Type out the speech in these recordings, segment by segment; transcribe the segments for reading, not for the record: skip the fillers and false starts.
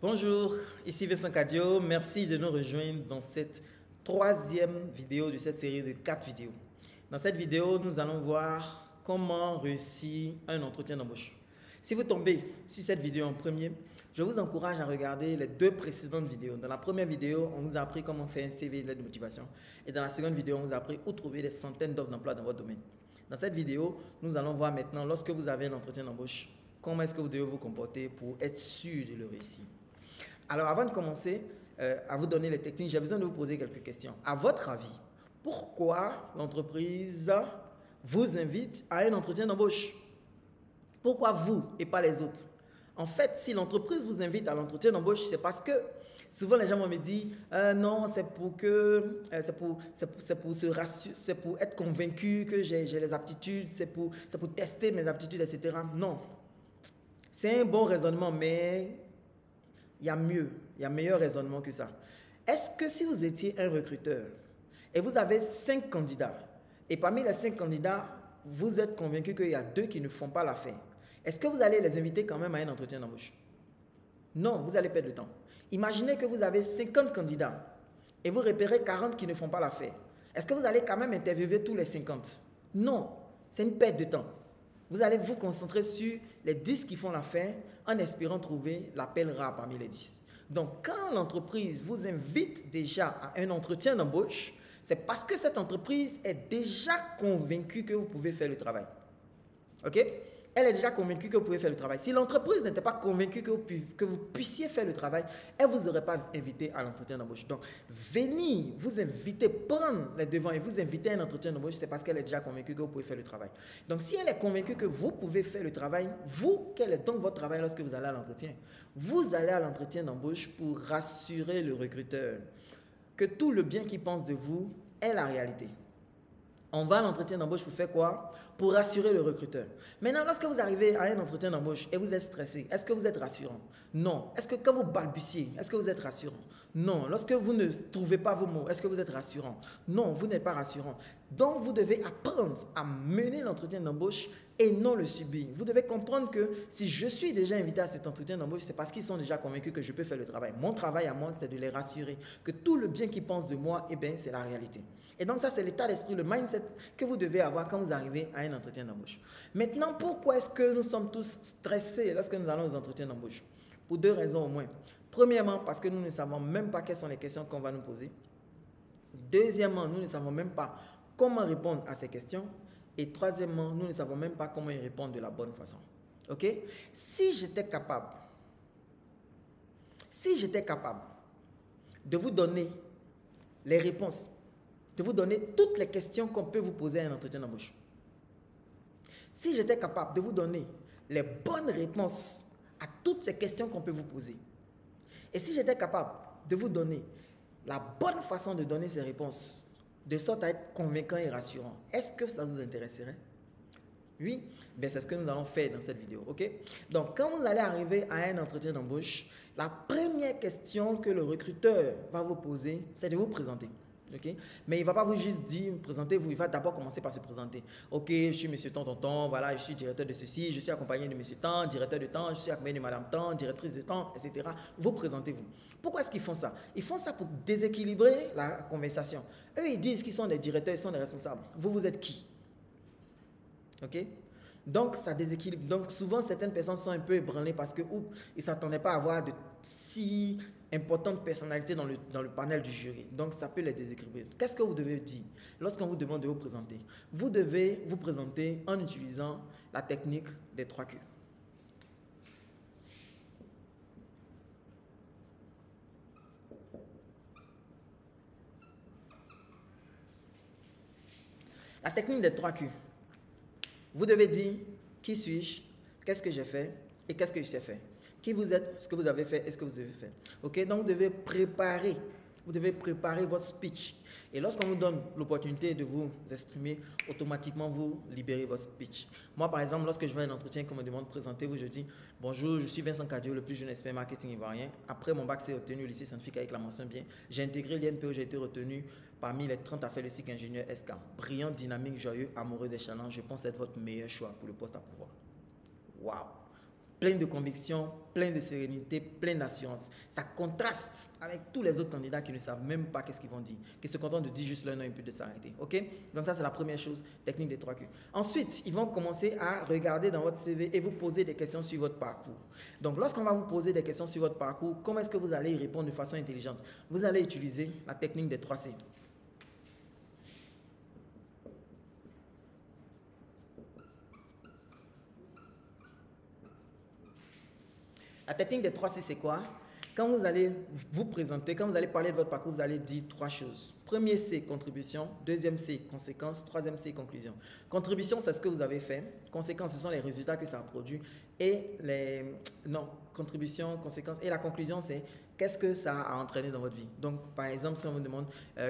Bonjour, ici Vincent Cadio. Merci de nous rejoindre dans cette troisième vidéo de cette série de 4 vidéos. Dans cette vidéo, nous allons voir comment réussir un entretien d'embauche. Si vous tombez sur cette vidéo en premier, je vous encourage à regarder les 2 précédentes vidéos. Dans la première vidéo, on vous a appris comment faire un CV de lettre de motivation. Et dans la seconde vidéo, on vous a appris où trouver des centaines d'offres d'emploi dans votre domaine. Dans cette vidéo, nous allons voir maintenant, lorsque vous avez un entretien d'embauche, comment est-ce que vous devez vous comporter pour être sûr de le réussir. Alors, avant de commencer à vous donner les techniques, j'ai besoin de vous poser quelques questions. À votre avis, pourquoi l'entreprise vous invite à un entretien d'embauche? Pourquoi vous et pas les autres? En fait, si l'entreprise vous invite à l'entretien d'embauche, c'est parce que souvent les gens vont me dire non, c'est pour être convaincu que j'ai les aptitudes, c'est pour tester mes aptitudes, etc. Non, c'est un bon raisonnement, mais il y a mieux, il y a meilleur raisonnement que ça. Est-ce que si vous étiez un recruteur et vous avez 5 candidats, et parmi les 5 candidats, vous êtes convaincu qu'il y a 2 qui ne font pas l'affaire, est-ce que vous allez les inviter quand même à un entretien d'embauche? Non, vous allez perdre le temps. Imaginez que vous avez 50 candidats et vous repérez 40 qui ne font pas l'affaire. Est-ce que vous allez quand même interviewer tous les 50? Non, c'est une perte de temps. Vous allez vous concentrer sur les 10 qui font l'affaire en espérant trouver l'appel rare parmi les 10. Donc, quand l'entreprise vous invite déjà à un entretien d'embauche, c'est parce que cette entreprise est déjà convaincue que vous pouvez faire le travail. OK? Elle est déjà convaincue que vous pouvez faire le travail. Si l'entreprise n'était pas convaincue que vous puissiez faire le travail, elle ne vous aurait pas invité à l'entretien d'embauche. Donc, venir vous inviter, prendre les devants et vous inviter à un entretien d'embauche, c'est parce qu'elle est déjà convaincue que vous pouvez faire le travail. Donc, si elle est convaincue que vous pouvez faire le travail, vous, quel est donc votre travail lorsque vous allez à l'entretien? Vous allez à l'entretien d'embauche pour rassurer le recruteur que tout le bien qu'il pense de vous est la réalité. On va à l'entretien d'embauche pour faire quoi? Pour rassurer le recruteur. Maintenant, lorsque vous arrivez à un entretien d'embauche et vous êtes stressé, est-ce que vous êtes rassurant? Non. Est-ce que quand vous balbutiez, est-ce que vous êtes rassurant? Non. Lorsque vous ne trouvez pas vos mots, est-ce que vous êtes rassurant? Non, vous n'êtes pas rassurant. Donc, vous devez apprendre à mener l'entretien d'embauche et non le subir. Vous devez comprendre que si je suis déjà invité à cet entretien d'embauche, c'est parce qu'ils sont déjà convaincus que je peux faire le travail. Mon travail à moi, c'est de les rassurer que tout le bien qu'ils pensent de moi, eh bien, c'est la réalité. Et donc ça, c'est l'état d'esprit, le mindset que vous devez avoir quand vous arrivez à un entretien d'embauche. Maintenant, pourquoi est-ce que nous sommes tous stressés lorsque nous allons aux entretiens d'embauche? Pour 2 raisons au moins. Premièrement, parce que nous ne savons même pas quelles sont les questions qu'on va nous poser. Deuxièmement, nous ne savons même pas comment répondre à ces questions. Et troisièmement, nous ne savons même pas comment y répondre de la bonne façon. OK? Si j'étais capable de vous donner les réponses, de vous donner toutes les questions qu'on peut vous poser à un entretien d'embauche, si j'étais capable de vous donner les bonnes réponses à toutes ces questions qu'on peut vous poser, et si j'étais capable de vous donner la bonne façon de donner ces réponses, de sorte à être convaincant et rassurant, est-ce que ça vous intéresserait? Oui, bien c'est ce que nous allons faire dans cette vidéo, ok? Donc, quand vous allez arriver à un entretien d'embauche, la première question que le recruteur va vous poser, c'est de vous présenter. Okay? Mais il ne va pas vous juste dire, présentez-vous, il va d'abord commencer par se présenter. Ok, je suis monsieur Tant, voilà, je suis directeur de ceci, je suis accompagné de monsieur Tant, directeur de Tant, je suis accompagné de madame Tant, directrice de Tant, etc. Vous présentez-vous. Pourquoi est-ce qu'ils font ça? Ils font ça pour déséquilibrer la conversation. Eux, ils disent qu'ils sont des directeurs, ils sont des responsables. Vous, vous êtes qui? Ok? Donc, ça déséquilibre. Donc, souvent, certaines personnes sont un peu ébranlées parce qu'ils ne s'attendaient pas à avoir de si importantes personnalités dans le panel du jury. Donc, ça peut les déséquilibrer. Qu'est-ce que vous devez dire lorsqu'on vous demande de vous présenter? Vous devez vous présenter en utilisant la technique des 3 Q. La technique des 3 Q. Vous devez dire qui suis-je, qu'est-ce que j'ai fait et qu'est-ce que je sais faire. Qui vous êtes, ce que vous avez fait et ce que vous avez fait. Ok, donc vous devez préparer votre speech. Et lorsqu'on vous donne l'opportunité de vous exprimer, automatiquement vous libérez votre speech. Moi, par exemple, lorsque je vais à un entretien qu'on me demande présentez-vous, je dis bonjour, je suis Vincent Cadio, le plus jeune expert marketing ivoirien. Après mon bac, c'est obtenu au lycée scientifique avec la mention bien. J'ai intégré l'INPO, j'ai été retenu parmi les 30 à faire le cycle ingénieur SK. Brillant, dynamique, joyeux, amoureux des challenges, je pense être votre meilleur choix pour le poste à pouvoir. Waouh! plein de conviction, plein de sérénité, plein d'assurance. Ça contraste avec tous les autres candidats qui ne savent même pas qu'est-ce qu'ils vont dire, qui se contentent de dire juste leur nom et puis de s'arrêter. Ok? Donc ça, c'est la première chose, technique des 3Q. Ensuite, ils vont commencer à regarder dans votre CV et vous poser des questions sur votre parcours. Donc lorsqu'on va vous poser des questions sur votre parcours, comment est-ce que vous allez y répondre de façon intelligente? Vous allez utiliser la technique des 3C. La technique des 3C, c'est quoi? Quand vous allez vous présenter, quand vous allez parler de votre parcours, vous allez dire 3 choses. Premier C, contribution. Deuxième C, conséquence. Troisième C, conclusion. Contribution, c'est ce que vous avez fait. Conséquence, ce sont les résultats que ça a produit. Et les... Non, contribution, conséquence. Et la conclusion, c'est qu'est-ce que ça a entraîné dans votre vie. Donc, par exemple, si on vous demande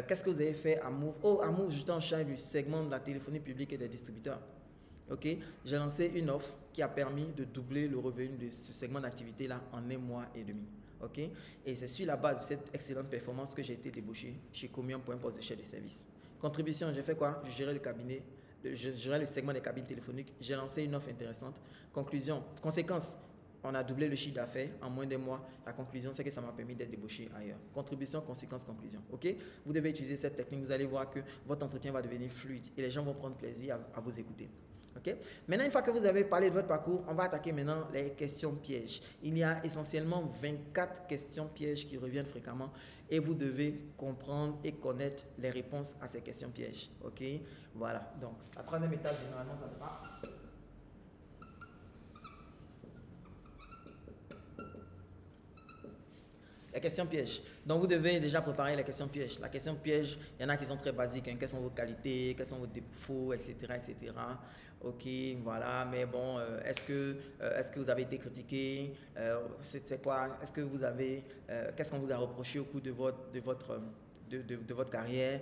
qu'est-ce que vous avez fait à Move? Oh, à Move, j'étais en charge du segment de la téléphonie publique et des distributeurs. Ok, j'ai lancé une offre qui a permis de doubler le revenu de ce segment d'activité-là en 1 mois et demi. Ok, et c'est sur la base de cette excellente performance que j'ai été débauché chez Comium pour un poste de chef de service. Contribution, j'ai fait quoi? Je gérais le cabinet, je gérais le segment des cabines téléphoniques. J'ai lancé une offre intéressante. Conclusion, conséquence, on a doublé le chiffre d'affaires en moins d'1 mois. La conclusion, c'est que ça m'a permis d'être débauché ailleurs. Contribution, conséquence, conclusion. Ok, vous devez utiliser cette technique. Vous allez voir que votre entretien va devenir fluide et les gens vont prendre plaisir à vous écouter. Okay? Maintenant, une fois que vous avez parlé de votre parcours, on va attaquer maintenant les questions pièges. Il y a essentiellement 24 questions pièges qui reviennent fréquemment et vous devez comprendre et connaître les réponses à ces questions pièges. Ok? Voilà. Donc, la troisième étape, généralement, ça sera... Les questions pièges. Donc, vous devez déjà préparer les questions pièges. La question piège, il y en a qui sont très basiques. Hein. Quelles sont vos qualités, quels sont vos défauts, etc., etc. Ok, voilà. Mais bon, est-ce que vous avez été critiqué? C'est quoi? Est-ce que vous avez... qu'est-ce qu'on vous a reproché au cours de votre carrière?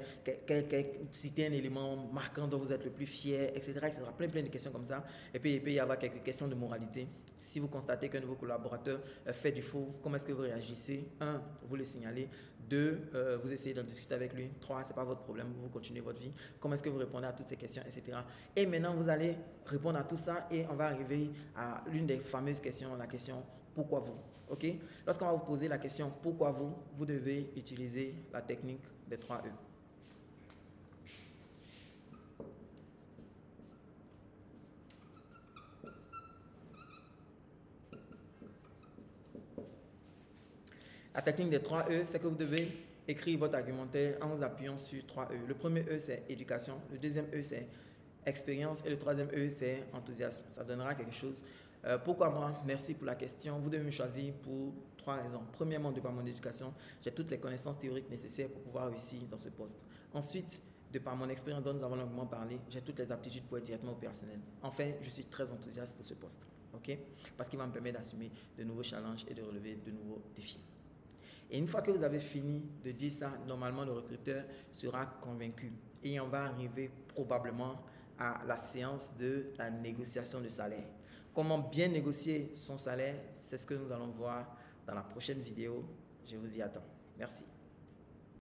Citez un élément marquant dont vous êtes le plus fier, etc., etc. Plein de questions comme ça. Et puis, il peut y avoir quelques questions de moralité. Si vous constatez qu'un de vos collaborateurs fait du faux, comment est-ce que vous réagissez? 1, vous le signalez. 2, vous essayez d'en discuter avec lui. 3, ce n'est pas votre problème, vous continuez votre vie. Comment est-ce que vous répondez à toutes ces questions, etc. Et maintenant, vous allez répondre à tout ça et on va arriver à l'une des fameuses questions, la question « Pourquoi vous ?» Ok? Lorsqu'on va vous poser la question « Pourquoi vous ?» vous devez utiliser la technique des 3 E. La technique des 3 E, c'est que vous devez écrire votre argumentaire en vous appuyant sur 3 E. Le premier E, c'est éducation. Le deuxième E, c'est expérience. Et le troisième E, c'est enthousiasme. Ça donnera quelque chose. Pourquoi moi? Merci pour la question. Vous devez me choisir pour 3 raisons. Premièrement, de par mon éducation, j'ai toutes les connaissances théoriques nécessaires pour pouvoir réussir dans ce poste. Ensuite, de par mon expérience dont nous avons longuement parlé, j'ai toutes les aptitudes pour être directement opérationnel. Enfin, je suis très enthousiaste pour ce poste. Ok? Parce qu'il va me permettre d'assumer de nouveaux challenges et de relever de nouveaux défis. Et une fois que vous avez fini de dire ça, normalement, le recruteur sera convaincu. Et on va arriver probablement à la séance de la négociation de salaire. Comment bien négocier son salaire, c'est ce que nous allons voir dans la prochaine vidéo. Je vous y attends. Merci.